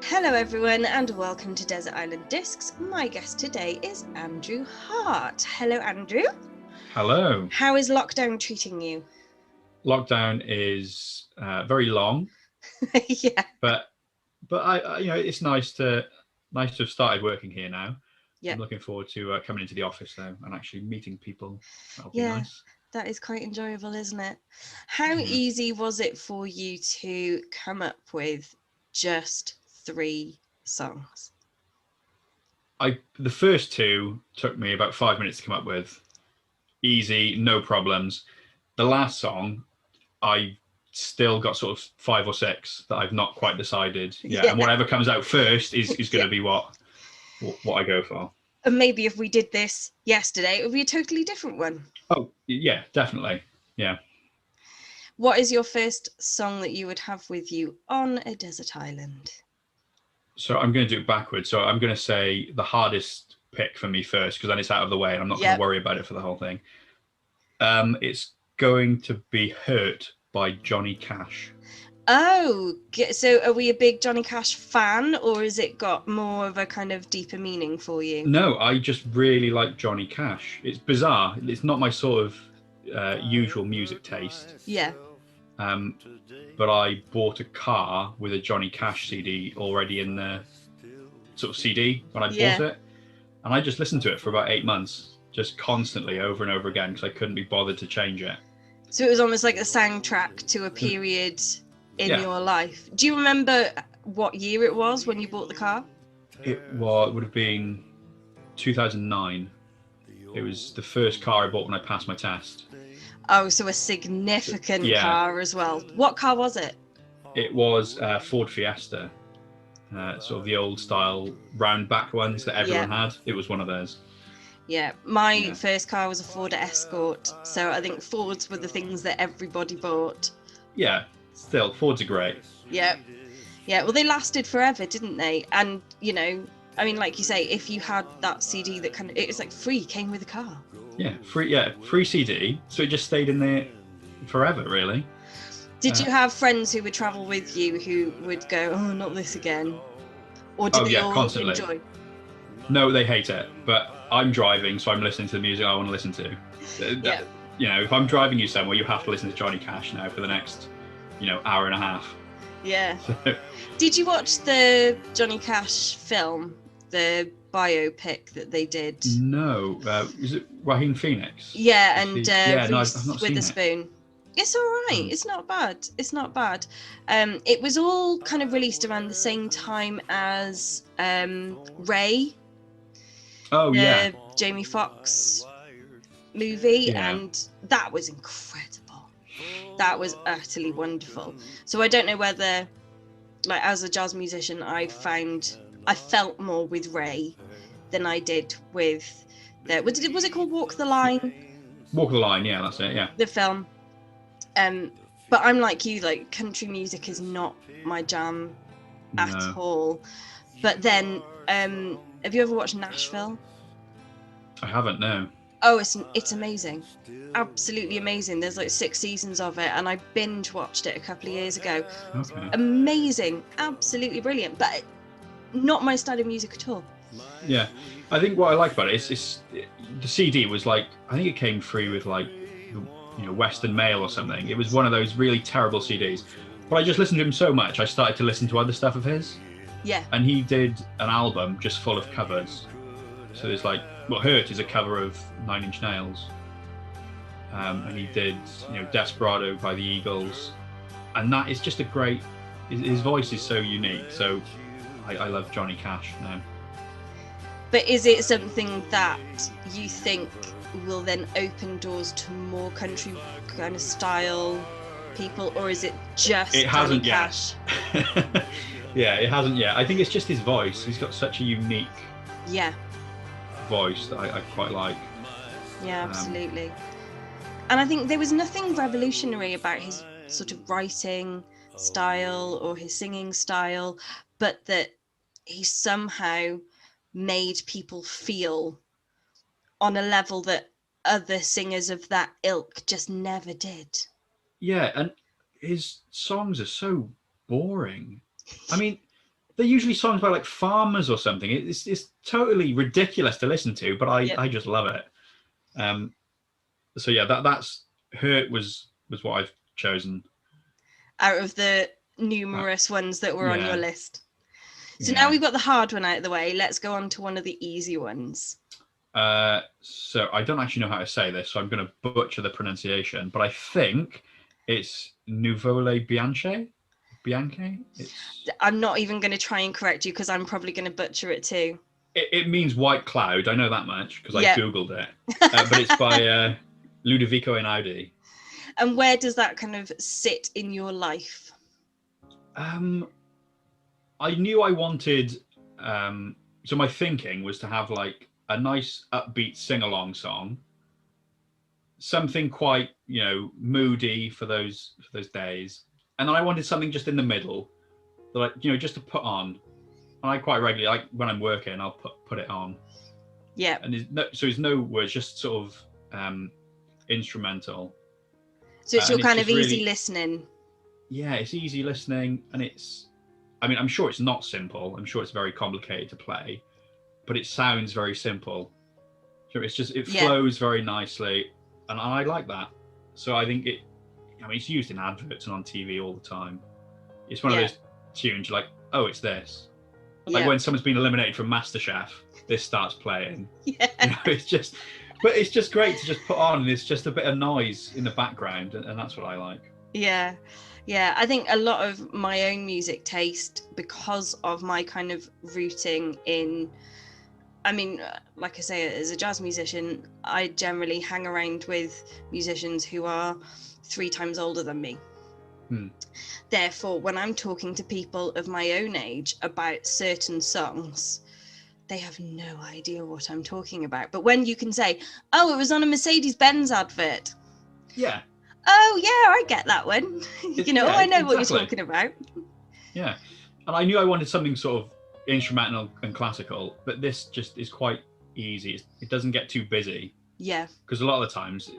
Hello everyone and welcome to Desert Island Discs. My guest today is Andrew Hart. Hello Andrew. Hello. How is lockdown treating you? Lockdown is very long. Yeah. But I it's nice to have started working here now. Yeah. I'm looking forward to coming into the office though and actually meeting people. That'll be Yeah. nice. That is quite enjoyable, isn't it? How easy was it for you to come up with just 3 songs? The first 2 took me about 5 minutes to come up with. Easy, no problems. The last song, I still got sort of 5 or 6 that I've not quite decided. Yeah. And whatever comes out first is going to be what I go for. And maybe if we did this yesterday, it would be a totally different one. Oh, yeah, definitely. Yeah. What is your first song that you would have with you on a desert island? So I'm going to do it backwards. So I'm going to say the hardest pick for me first, because then it's out of the way and I'm not going to worry about it for the whole thing. It's going to be Hurt by Johnny Cash. Oh, so are we a big Johnny Cash fan, or has it got more of a kind of deeper meaning for you? No, I just really like Johnny Cash. It's bizarre. It's not my sort of usual music taste. Yeah. But I bought a car with a Johnny Cash CD already in the sort of CD when I bought it. And I just listened to it for about 8 months, just constantly over and over again, because I couldn't be bothered to change it. So it was almost like a soundtrack to a period in your life. Do you remember what year it was when you bought the car? It would have been 2009. It was the first car I bought when I passed my test. Oh, so a significant car as well. What car was it? It was Ford Fiesta, sort of the old style round back ones that everyone had. It was one of those. Yeah, my first car was a Ford Escort, so I think Fords were the things that everybody bought. Yeah, still, Fords are great. Yeah, well, they lasted forever, didn't they? And, you know, I mean, like you say, if you had that CD that kind of, it was like free, came with the car. Yeah, free CD, so it just stayed in there forever, really. Did you have friends who would travel with you who would go, oh, not this again? Or did they all constantly enjoy? No, they hate it, but I'm driving, so I'm listening to the music I want to listen to. You know, if I'm driving you somewhere, you have to listen to Johnny Cash now for the next, hour and a half. Yeah. Did you watch the Johnny Cash film, the biopic that they did? No. Is it Joaquin Phoenix? Yeah, and no, I've not seen Witherspoon. It's all right. It's not bad. It was all kind of released around the same time as Ray. Oh, yeah. Jamie Foxx movie, and that was incredible. That was utterly wonderful. So I don't know whether, like, as a jazz musician, I felt more with Ray than I did with was it called Walk the Line? Walk the Line, yeah, that's it, yeah. The film. But I'm like you, like, country music is not my jam at all. But then, have you ever watched Nashville? I haven't, no. Oh, it's amazing. Absolutely amazing. There's like 6 seasons of it, and I binge watched it a couple of years ago. Okay. Amazing. Absolutely brilliant. But not my style of music at all. Yeah. I think what I like about it is the CD was like, I think it came free with like, Western Mail or something. It was one of those really terrible CDs. But I just listened to him so much, I started to listen to other stuff of his. Yeah. And he did an album just full of covers. So there's like, Hurt is a cover of 9 Inch Nails. And he did, Desperado by the Eagles. And that is just a great, his voice is so unique. So I love Johnny Cash now. But is it something that you think will then open doors to more country kind of style people, or is it just Johnny Cash? Yeah, it hasn't yet. I think it's just his voice. He's got such a unique voice that I quite like. Yeah, absolutely. And I think there was nothing revolutionary about his sort of writing, style or his singing style, but that he somehow made people feel on a level that other singers of that ilk just never did. Yeah, and his songs are so boring. I mean, they're usually songs by like farmers or something. It's totally ridiculous to listen to, but I just love it. So yeah, that's Hurt was what I've chosen out of the numerous ones that were on your list. So now we've got the hard one out of the way. Let's go on to one of the easy ones. So I don't actually know how to say this, so I'm going to butcher the pronunciation, but I think it's Nuvole Bianche. Bianche? I'm not even going to try and correct you because I'm probably going to butcher it too. It means white cloud. I know that much because I Googled it. But it's by Ludovico Einaudi. And where does that kind of sit in your life? I knew I wanted... so my thinking was to have like a nice upbeat sing-along song. Something quite, moody for those days. And then I wanted something just in the middle, that just to put on. And I quite regularly, like when I'm working, I'll put it on. Yeah. And there's no words, just sort of instrumental. So it's your kind of easy listening. Yeah, it's easy listening, and I'm sure it's not simple. I'm sure it's very complicated to play, but it sounds very simple. So it flows very nicely, and I like that. So I think it's used in adverts and on TV all the time. It's one of those tunes you're like, oh, it's this. Like when someone's been eliminated from MasterChef, this starts playing. Yeah. It's just great to just put on, and it's just a bit of noise in the background, and that's what I like. Yeah. I think a lot of my own music taste, because of my kind of rooting in, like I say, as a jazz musician, I generally hang around with musicians who are 3 times older than me. Therefore, when I'm talking to people of my own age about certain songs, they have no idea what I'm talking about. But when you can say, oh, it was on a Mercedes-Benz advert. Yeah. Oh, yeah, I get that one. I know what you're talking about. Yeah. And I knew I wanted something sort of instrumental and classical, but this just is quite easy. It doesn't get too busy. Yeah. Because a lot of the times,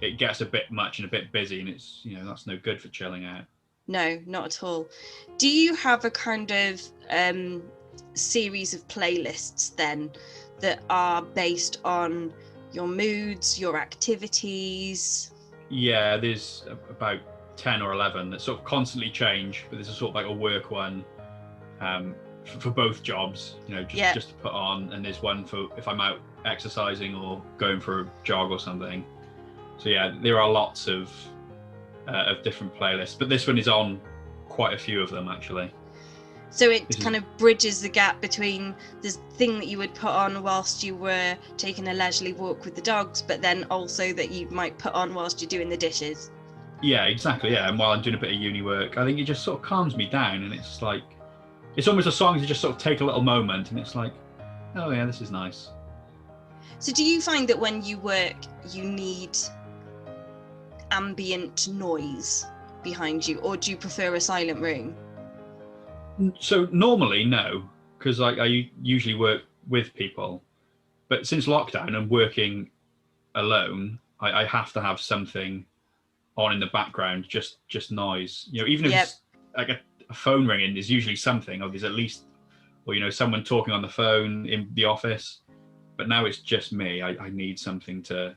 it gets a bit much and a bit busy, and it's, that's no good for chilling out. No, not at all. Do you have a kind of series of playlists then that are based on your moods, your activities? Yeah, there's about 10 or 11 that sort of constantly change, but there's a sort of like a work one for both jobs, just to put on, and there's one for if I'm out exercising or going for a jog or something. So yeah, there are lots of different playlists, but this one is on quite a few of them actually. So it kind of bridges the gap between this thing that you would put on whilst you were taking a leisurely walk with the dogs, but then also that you might put on whilst you're doing the dishes. Yeah, exactly. Yeah, and while I'm doing a bit of uni work, I think it just sort of calms me down, and it's like, it's almost a song that just sort of take a little moment, and it's like, oh yeah, this is nice. So do you find that when you work, you need ambient noise behind you, or do you prefer a silent room? So normally, no, because I usually work with people. But since lockdown, I'm working alone. I have to have something on in the background, just noise. Even if it's like a phone ringing, there's usually something, or there's at least, or someone talking on the phone in the office. But now it's just me. I need something to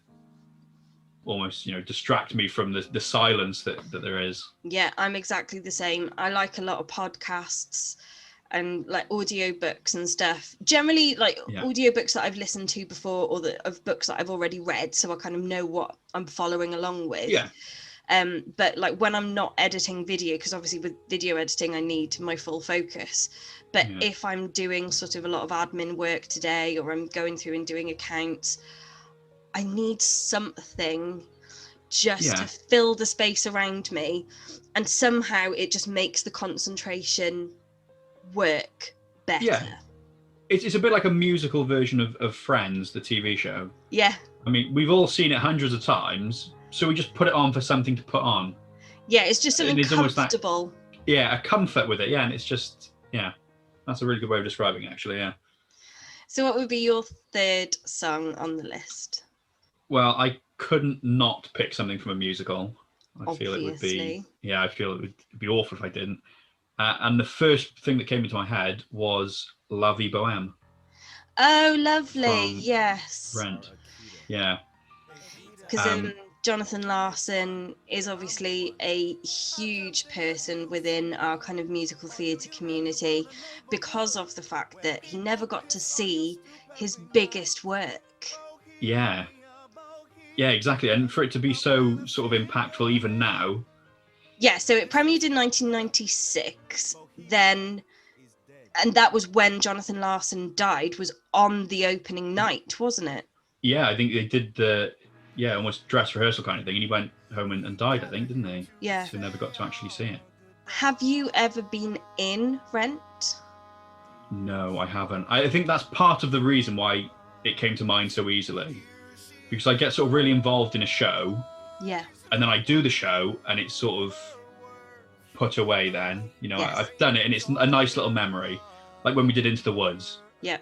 almost, distract me from the silence that there is. Yeah, I'm exactly the same. I like a lot of podcasts and like audiobooks and stuff. Generally, like audiobooks that I've listened to before, or of books that I've already read, so I kind of know what I'm following along with. Yeah. But like when I'm not editing video, because obviously with video editing I need my full focus, but if I'm doing sort of a lot of admin work today, or I'm going through and doing accounts, I need something just to fill the space around me, and somehow it just makes the concentration work better. Yeah, it's a bit like a musical version of Friends, the TV show. Yeah, I mean, we've all seen it hundreds of times, so we just put it on for something to put on. Yeah, it's just something comfortable. a comfort with it. Yeah, and it's just that's a really good way of describing it, actually. Yeah. So what would be your third song on the list? Well, I couldn't not pick something from a musical. I feel it would be awful if I didn't. And the first thing that came into my head was La Vie Boheme. Oh, lovely. Yes. Rent. Yeah. Because Jonathan Larson is obviously a huge person within our kind of musical theatre community because of the fact that he never got to see his biggest work. Yeah. Yeah, exactly. And for it to be so sort of impactful even now. Yeah, so it premiered in 1996, and that was when Jonathan Larson died, was on the opening night, wasn't it? Yeah, I think they did almost dress rehearsal kind of thing, and he went home and died, I think, didn't he? Yeah. So never got to actually see it. Have you ever been in Rent? No, I haven't. I think that's part of the reason why it came to mind so easily. Because I get sort of really involved in a show. Yeah. And then I do the show and it's sort of put away then. Yes. I've done it and it's a nice little memory. Like when we did Into the Woods. Yeah.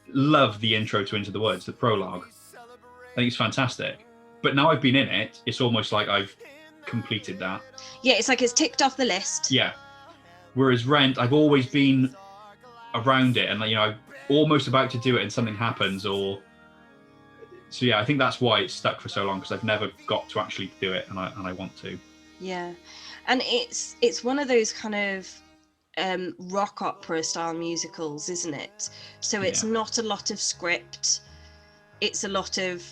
Love the intro to Into the Woods, the prologue. I think it's fantastic. But now I've been in it, it's almost like I've completed that. Yeah, it's like it's ticked off the list. Yeah. Whereas Rent, I've always been around it and I'm almost about to do it and something happens So yeah, I think that's why it's stuck for so long, because I've never got to actually do it, and I want to. Yeah, and it's one of those kind of rock opera style musicals, isn't it? So it's not a lot of script; it's a lot of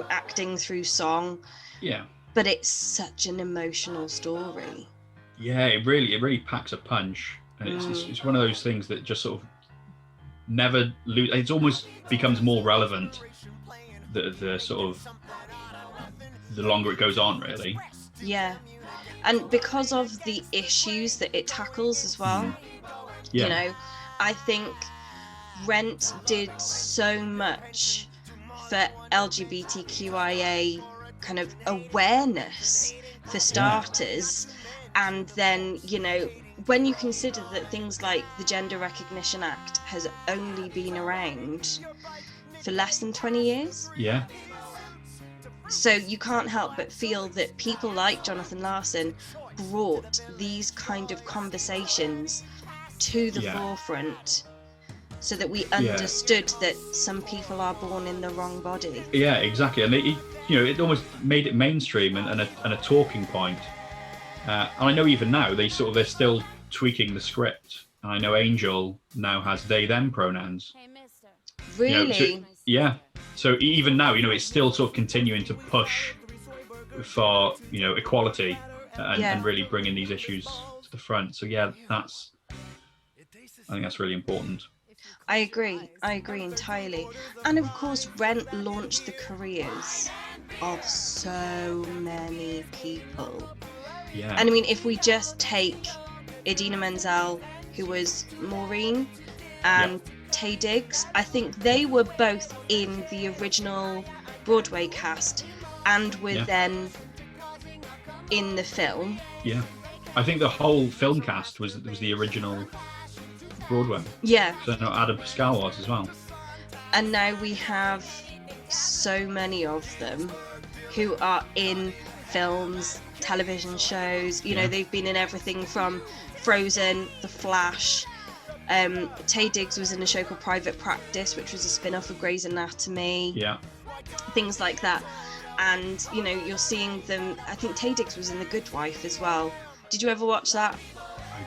acting through song. Yeah. But it's such an emotional story. Yeah, it really packs a punch, and it's one of those things that just sort of never lose. It almost becomes more relevant. The sort of the longer it goes on, really. Yeah, and because of the issues that it tackles as well. I think Rent did so much for LGBTQIA kind of awareness for starters, and then when you consider that things like the Gender Recognition Act has only been around for less than 20 years. Yeah. So you can't help but feel that people like Jonathan Larson brought these kind of conversations to the forefront so that we understood that some people are born in the wrong body. Yeah, exactly. And it almost made it mainstream and a talking point. And I know even now they're still tweaking the script. And I know Angel now has they them pronouns. Really? So even now, it's still sort of continuing to push for, equality and really bringing these issues to the front. So I think that's really important. I agree entirely. And of course, Rent launched the careers of so many people. Yeah. And I mean, if we just take Idina Menzel, who was Maureen, and Taye Diggs, I think they were both in the original Broadway cast and were then in the film. Yeah, I think the whole film cast was the original Broadway. Yeah. So Adam Pascal was as well. And now we have so many of them who are in films, television shows. They've been in everything from Frozen, The Flash. Taye Diggs was in a show called Private Practice, which was a spin-off of Grey's Anatomy. Yeah. Things like that. And, you're seeing them. I think Taye Diggs was in The Good Wife as well. Did you ever watch that?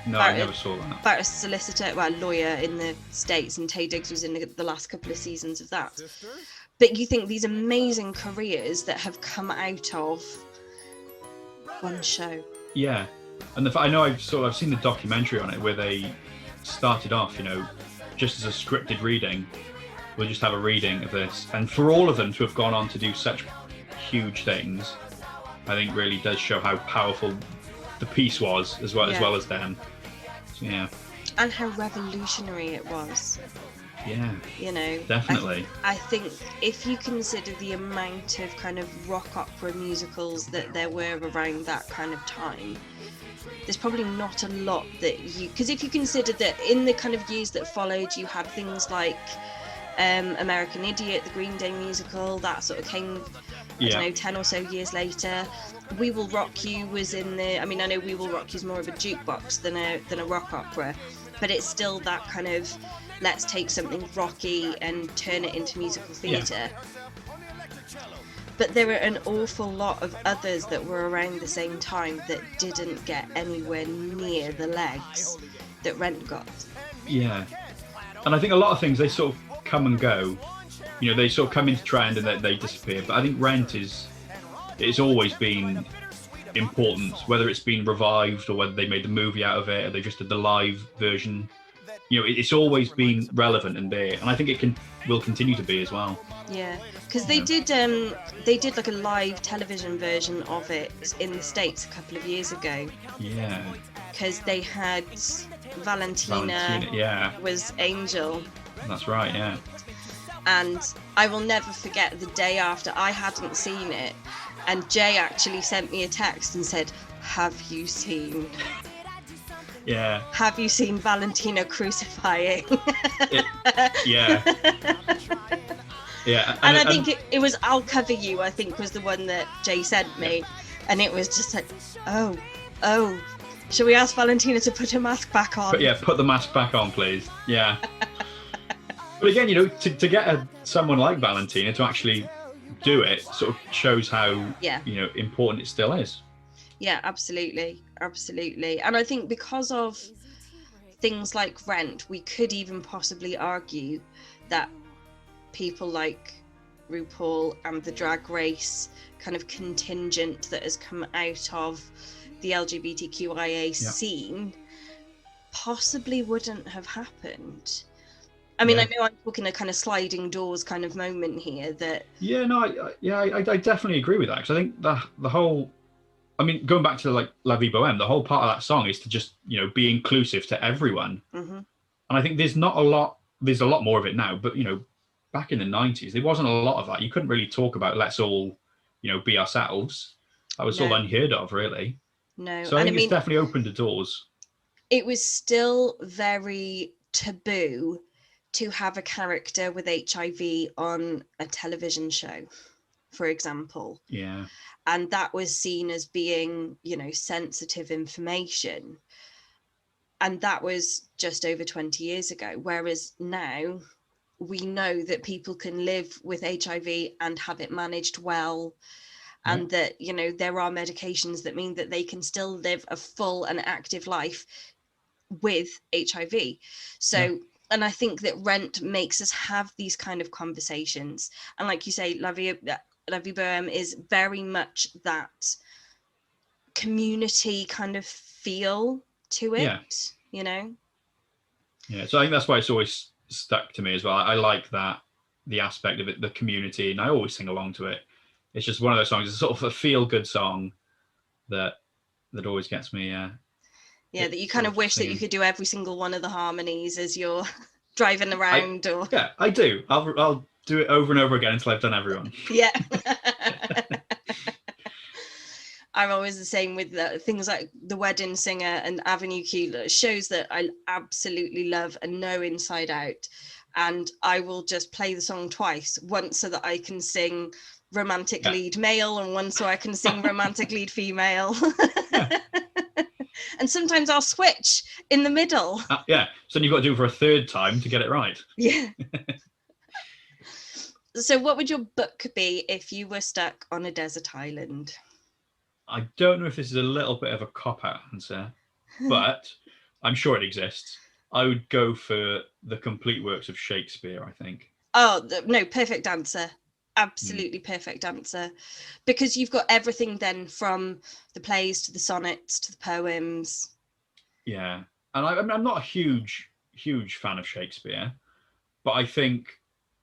No, I never saw that. About a solicitor, lawyer in the States, and Taye Diggs was in the last couple of seasons of that. But you think these amazing careers that have come out of one show. Yeah. And I know I've seen the documentary on it where they started off, just as a scripted reading. We'll just have a reading of this, and for all of them to have gone on to do such huge things, I think really does show how powerful the piece was, as well as them. So, yeah. And how revolutionary it was. Yeah. Definitely. I think if you consider the amount of kind of rock opera musicals that there were around that kind of time, there's probably not a lot that you, because if you consider that in the kind of years that followed, you had things like American Idiot, the Green Day musical, that sort of came, I don't know, 10 or so years later. We Will Rock You was in the, I mean, I know We Will Rock You is more of a jukebox than a rock opera, but it's still that kind of, let's take something rocky and turn it into musical theatre. But there were an awful lot of others that were around the same time that didn't get anywhere near the legs that Rent got. Yeah. And I think a lot of things, they sort of come and go. You know, they sort of come into trend and they disappear. But I think Rent it's always been important, whether it's been revived or whether they made the movie out of it or they just did the live version. You know, it's always been relevant and there. And I think will continue to be as well. Yeah, because they did like a live television version of it in the States a couple of years ago. Yeah. Because they had Valentina was Angel. That's right, yeah. And I will never forget the day after I hadn't seen it, and Jay actually sent me a text and said, "Have you seen? Yeah. Have you seen Valentina crucifying?" Yeah. Yeah. And I think it was "I'll Cover You," I think was the one that Jay sent me, and it was just like, oh. Shall we ask Valentina to put her mask back on? But yeah, put the mask back on, please. Yeah. But again, you know, to get someone like Valentina to actually do it sort of shows how you know, important it still is. Yeah, absolutely. And I think because of things like Rent, we could even possibly argue that people like RuPaul and the Drag Race kind of contingent that has come out of the LGBTQIA scene possibly wouldn't have happened. I mean, I know I'm talking a kind of sliding doors kind of moment here that... Yeah, no, I definitely agree with that, because I think the whole... I mean, going back to like La Vie Boheme, the whole part of that song is to just, you know, be inclusive to everyone. Mm-hmm. And I think there's a lot more of it now, but, you know, back in the 90s, there wasn't a lot of that. You couldn't really talk about let's all, you know, be ourselves. That was sort of unheard of, really. No. So I think it's definitely opened the doors. It was still very taboo to have a character with HIV on a television show, for example. Yeah. And that was seen as being, you know, sensitive information. And that was just over 20 years ago. Whereas now we know that people can live with HIV and have it managed well. And that, you know, there are medications that mean that they can still live a full and active life with HIV. So, and I think that Rent makes us have these kind of conversations. And like you say, La Vie Boheme is very much that community kind of feel to it, you know? Yeah, so I think that's why it's always stuck to me as well. I like that, the aspect of it, the community, and I always sing along to it. It's just one of those songs. It's sort of a feel-good song that always gets me. Yeah, that you kind of wish that you could do every single one of the harmonies as you're driving around. Yeah, I do. I'll do it over and over again until I've done everyone. Yeah. I'm always the same with things like The Wedding Singer and Avenue Q, shows that I absolutely love and know inside out. And I will just play the song twice, once so that I can sing romantic lead male and once so I can sing romantic lead female. And sometimes I'll switch in the middle. So then you've got to do it for a third time to get it right. Yeah. So what would your book be if you were stuck on a desert island? I don't know if this is a little bit of a cop-out answer, but I'm sure it exists. I would go for the complete works of Shakespeare, I think. Oh, no, perfect answer. Absolutely perfect answer. Because you've got everything then from the plays to the sonnets to the poems. Yeah. And I'm not a huge fan of Shakespeare, but I think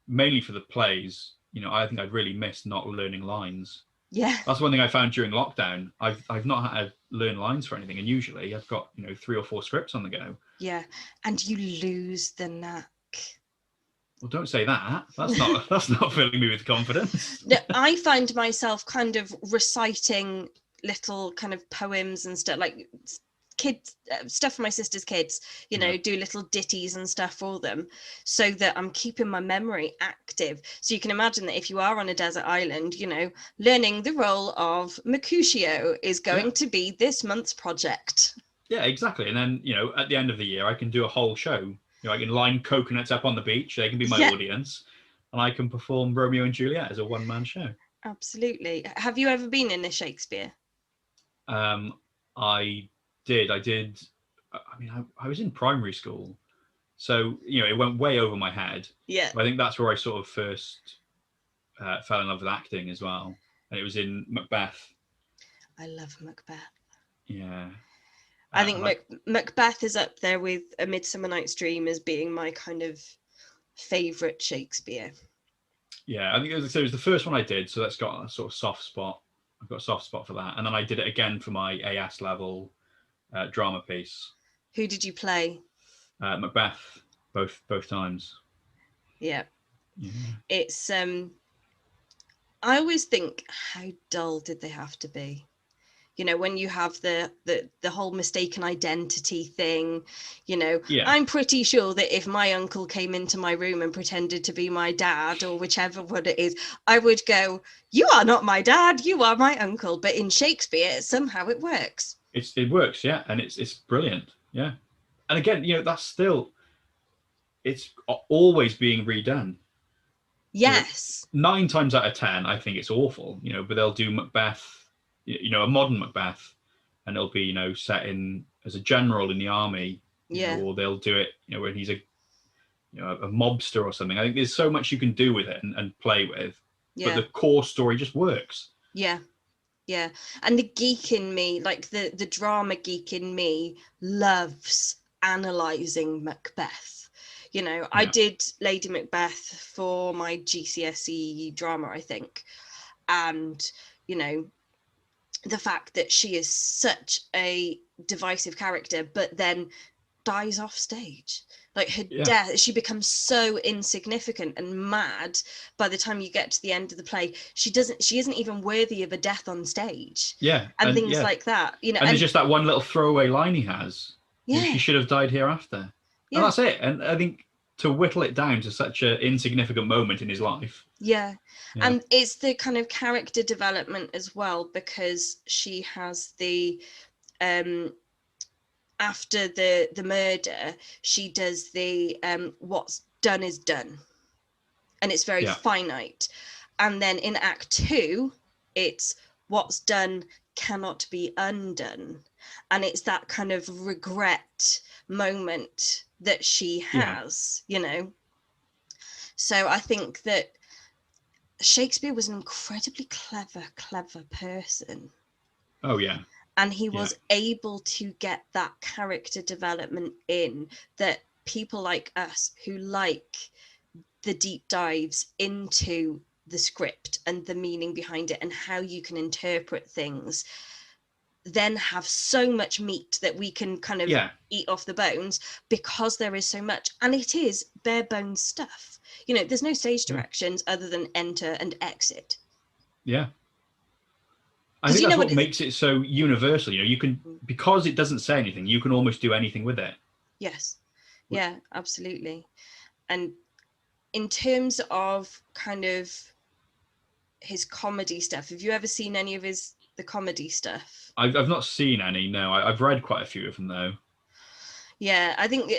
mainly for the plays, you know, I think I'd really miss not learning lines. Yeah. That's one thing I found during lockdown. I've not had to learn lines for anything, and usually I've got, you know, 3 or 4 scripts on the go. Yeah. And you lose the knack. Well, don't say that. That's not filling me with confidence. No, I find myself kind of reciting little kind of poems and stuff, like kids stuff for my sister's kids, you know, do little ditties and stuff for them, so that I'm keeping my memory active. So you can imagine that if you are on a desert island, you know, learning the role of Mercutio is going to be this month's project. Yeah, exactly. And then, you know, at the end of the year, I can do a whole show. You know, I can line coconuts up on the beach. They can be my audience, and I can perform Romeo and Juliet as a one-man show. Absolutely. Have you ever been in a Shakespeare? I did. I mean, I was in primary school, so, you know, it went way over my head. Yeah. But I think that's where I sort of first fell in love with acting as well. And it was in Macbeth. I love Macbeth. Yeah. I think Macbeth is up there with A Midsummer Night's Dream as being my kind of favourite Shakespeare. Yeah, I think it was the first one I did, so that's got a sort of soft spot. I've got a soft spot for that. And then I did it again for my AS level drama piece. Who did you play? Macbeth, both times. Yeah. It's I always think, how dull did they have to be? You know, when you have the whole mistaken identity thing, you know, I'm pretty sure that if my uncle came into my room and pretended to be my dad, or whichever one it is, I would go, you are not my dad, you are my uncle. But in Shakespeare, somehow it works. It works, yeah. And it's brilliant, yeah. And again, you know, it's always being redone. Yes. You know, 9 times out of 10, I think it's awful, you know, but they'll do Macbeth, you know, a modern Macbeth, and it'll be, you know, set in as a general in the army, you know, or they'll do it, you know, when he's a mobster or something. I think there's so much you can do with it and play with, but the core story just works. Yeah. And the geek in me, like the drama geek in me, loves analysing Macbeth. You know, I did Lady Macbeth for my GCSE drama, I think. And, you know, the fact that she is such a divisive character, but then dies off stage. Like her death, she becomes so insignificant and mad by the time you get to the end of the play. She isn't even worthy of a death on stage. Yeah. And things like that. You know, and there's just that one little throwaway line he has. Yeah. You know, she should have died hereafter. Yeah. And that's it. And I think to whittle it down to such an insignificant moment in his life. Yeah. And it's the kind of character development as well, because she has the after the murder, she does the what's done is done, and it's very finite. And then in Act 2, it's what's done cannot be undone, and it's that kind of regret moment that she has, you know. So I think that Shakespeare was an incredibly clever person. Oh yeah. And he was able to get that character development in, that people like us who like the deep dives into the script and the meaning behind it and how you can interpret things, then have so much meat that we can kind of eat off the bones, because there is so much. And it is bare bones stuff. You know, there's no stage directions other than enter and exit. Yeah. I think that's what makes it so universal. You know, you can, because it doesn't say anything, you can almost do anything with it. Yes. Yeah, absolutely. And in terms of kind of his comedy stuff, have you ever seen any of the comedy stuff? I've not seen any, no. I've read quite a few of them, though. Yeah, I think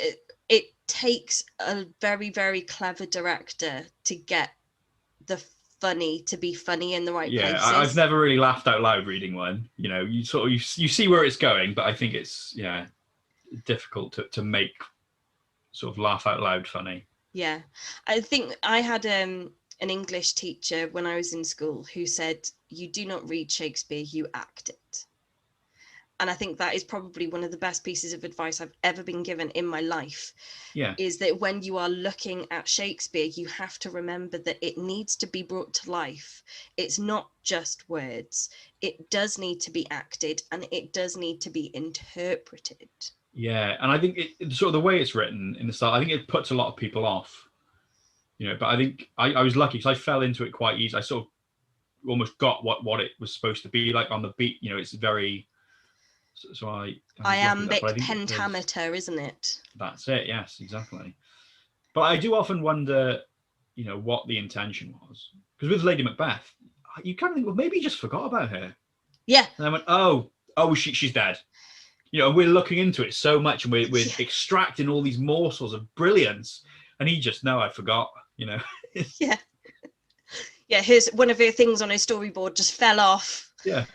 it takes a very, very clever director to get the funny to be funny in the right places. I've never really laughed out loud reading one. You know, you sort of you see where it's going, but I think it's difficult to make sort of laugh out loud funny. Yeah, I think I had an English teacher when I was in school who said, you do not read Shakespeare, you act it. And I think that is probably one of the best pieces of advice I've ever been given in my life. Yeah. Is that when you are looking at Shakespeare, you have to remember that it needs to be brought to life. It's not just words. It does need to be acted, and it does need to be interpreted. Yeah, and I think it sort of the way it's written in the style, I think it puts a lot of people off. You know, but I think I was lucky because I fell into it quite easy. I sort of almost got what it was supposed to be like on the beat. You know, it's very So I iambic but I think pentameter, isn't it? That's it. Yes, exactly. But I do often wonder, what the intention was, because with Lady Macbeth, you kind of think, well, maybe he just forgot about her. Yeah. And I went, oh, she's dead. We're looking into it so much, and we're extracting all these morsels of brilliance, and he just, no, I forgot. Yeah. Yeah, one of her things on his storyboard just fell off. Yeah,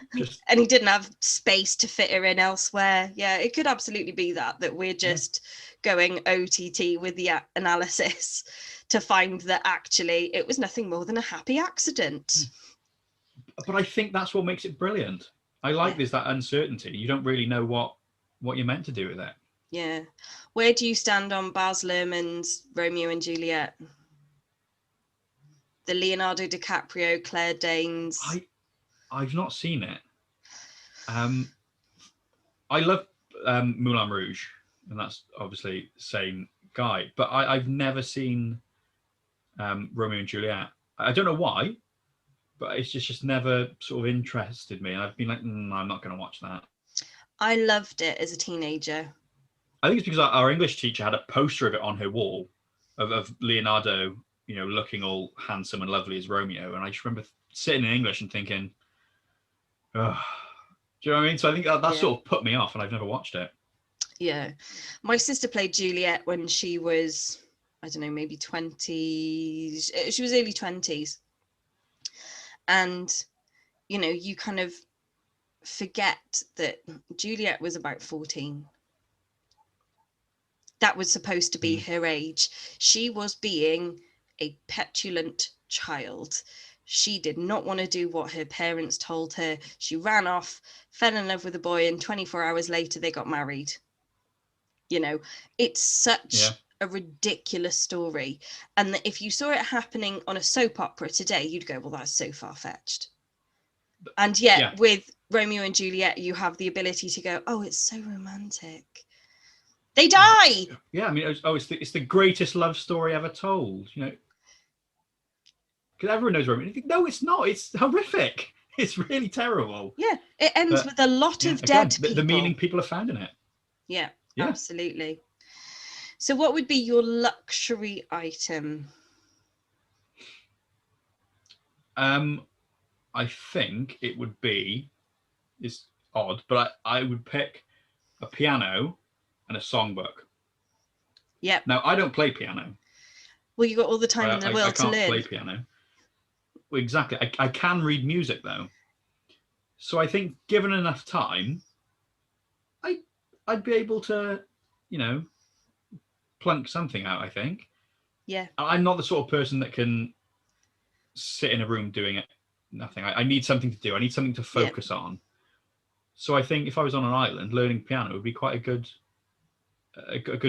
and he didn't have space to fit her in elsewhere. Yeah, it could absolutely be that we're just going OTT with the analysis to find that actually it was nothing more than a happy accident. But I think that's what makes it brilliant. I like there's that uncertainty. You don't really know what you're meant to do with it. Yeah. Where do you stand on Baz Luhrmann's Romeo and Juliet? The Leonardo DiCaprio, Claire Danes. I've not seen it. I love Moulin Rouge, and that's obviously the same guy. But I've never seen Romeo and Juliet. I don't know why, but it's just never sort of interested me. I've been like, I'm not going to watch that. I loved it as a teenager. I think it's because our English teacher had a poster of it on her wall of Leonardo, looking all handsome and lovely as Romeo. And I just remember sitting in English and thinking, oh, do you know what I mean? So I think that sort of put me off, and I've never watched it. Yeah. My sister played Juliet when she was, I don't know, maybe 20s. She was early 20s. And, you kind of forget that Juliet was about 14. That was supposed to be her age. She was being a petulant child. She did not want to do what her parents told her. She ran off, fell in love with a boy, and 24 hours later they got married. It's such a ridiculous story. And that if you saw it happening on a soap opera today, you'd go, well, that's so far-fetched. And yet with Romeo and Juliet, you have the ability to go, oh, it's so romantic. They die. Yeah, I mean, it's the greatest love story ever told. Because everyone knows Romeo. No, it's not. It's horrific. It's really terrible. Yeah, it ends with a lot of dead people. The meaning people have found in it. Yeah, absolutely. So, what would be your luxury item? I think it would be. It's odd, but I would pick a piano and a songbook. Yeah. Now, I don't play piano. Well, you got all the time in the world to learn. I can't play piano. Well, exactly. I can read music, though. So I think given enough time, I'd be able to, plunk something out, I think. Yeah. I'm not the sort of person that can sit in a room doing it. Nothing. I need something to do. I need something to focus on. So I think if I was on an island, learning piano would be quite a good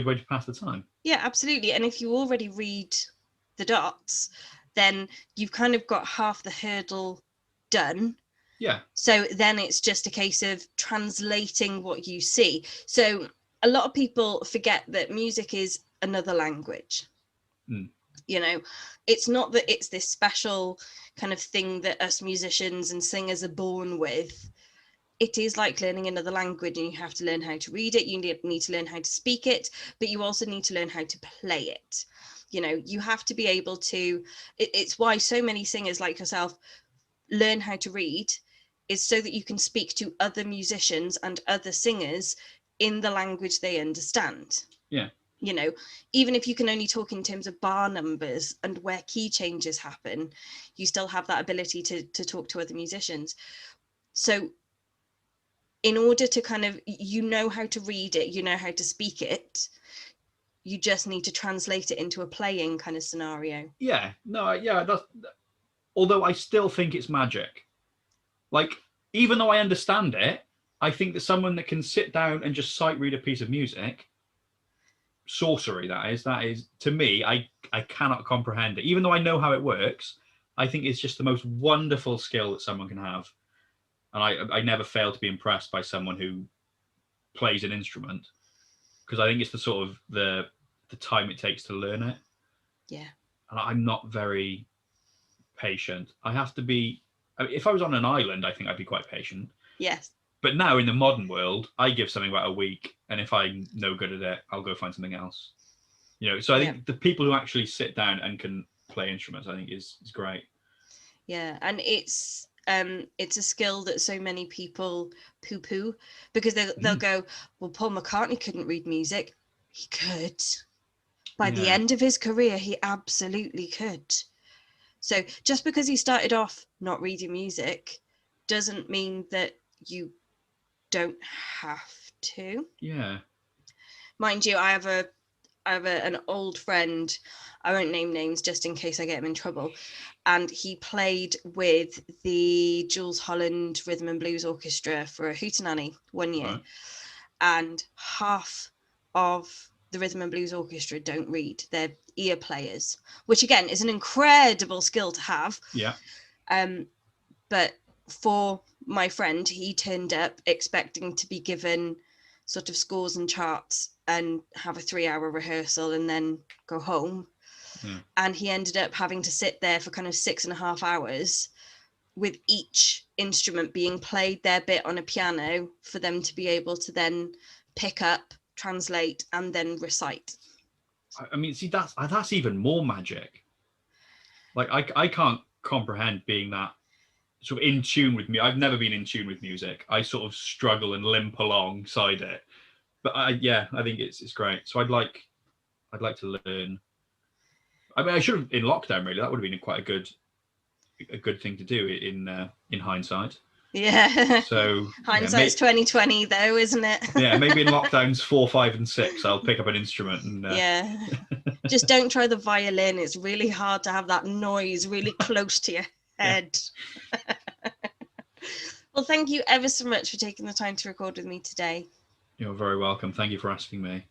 way to pass the time. Yeah, absolutely. And if you already read the dots, then you've kind of got half the hurdle done. Yeah. So then it's just a case of translating what you see. So a lot of people forget that music is another language. It's not that it's this special kind of thing that us musicians and singers are born with. It is like learning another language, and you have to learn how to read it. You need to learn how to speak it, but you also need to learn how to play it. You have to be able to, it's why so many singers like yourself learn how to read, is so that you can speak to other musicians and other singers in the language they understand. Yeah. Even if you can only talk in terms of bar numbers and where key changes happen, you still have that ability to talk to other musicians. So in order to kind of, how to read it, how to speak it, you just need to translate it into a playing kind of scenario. Yeah, no, yeah. Although I still think it's magic. Like, even though I understand it, I think that someone that can sit down and just sight read a piece of music, sorcery, that is to me, I cannot comprehend it. Even though I know how it works, I think it's just the most wonderful skill that someone can have. And I never fail to be impressed by someone who plays an instrument, because I think it's the sort of the time it takes to learn it. Yeah. And I'm not very patient. I have to be. If I was on an island, I think I'd be quite patient. Yes. But now in the modern world, I give something about a week, and if I'm no good at it, I'll go find something else. So I think the people who actually sit down and can play instruments, I think is great. Yeah, and it's a skill that so many people poo-poo, because they'll go, well, Paul McCartney couldn't read music. He could. By the end of his career, he absolutely could. So just because he started off not reading music doesn't mean that you don't have to. Yeah. Mind you, I have an old friend, I won't name names just in case I get him in trouble, and he played with the Jules Holland Rhythm and Blues Orchestra for a hootenanny one year. Right. And half of the Rhythm and Blues Orchestra don't read. They're ear players, which again is an incredible skill to have. Yeah. But for my friend, he turned up expecting to be given sort of scores and charts and have a 3-hour rehearsal and then go home. Yeah. And he ended up having to sit there for kind of 6.5 hours with each instrument being played their bit on a piano for them to be able to then pick up, translate, and then recite. I mean, see, that's even more magic. Like I can't comprehend being that sort of in tune with me. I've never been in tune with music. I sort of struggle and limp alongside it. But I think it's great. So I'd like to learn. I mean, I should have in lockdown. Really, that would have been quite a good thing to do in hindsight. Yeah. So hindsight's 2020, though, isn't it? Yeah, maybe in lockdowns 4, 5, and 6, I'll pick up an instrument and. Yeah. Just don't try the violin. It's really hard to have that noise really close to your head. Yeah. Well, thank you ever so much for taking the time to record with me today. You're very welcome. Thank you for asking me.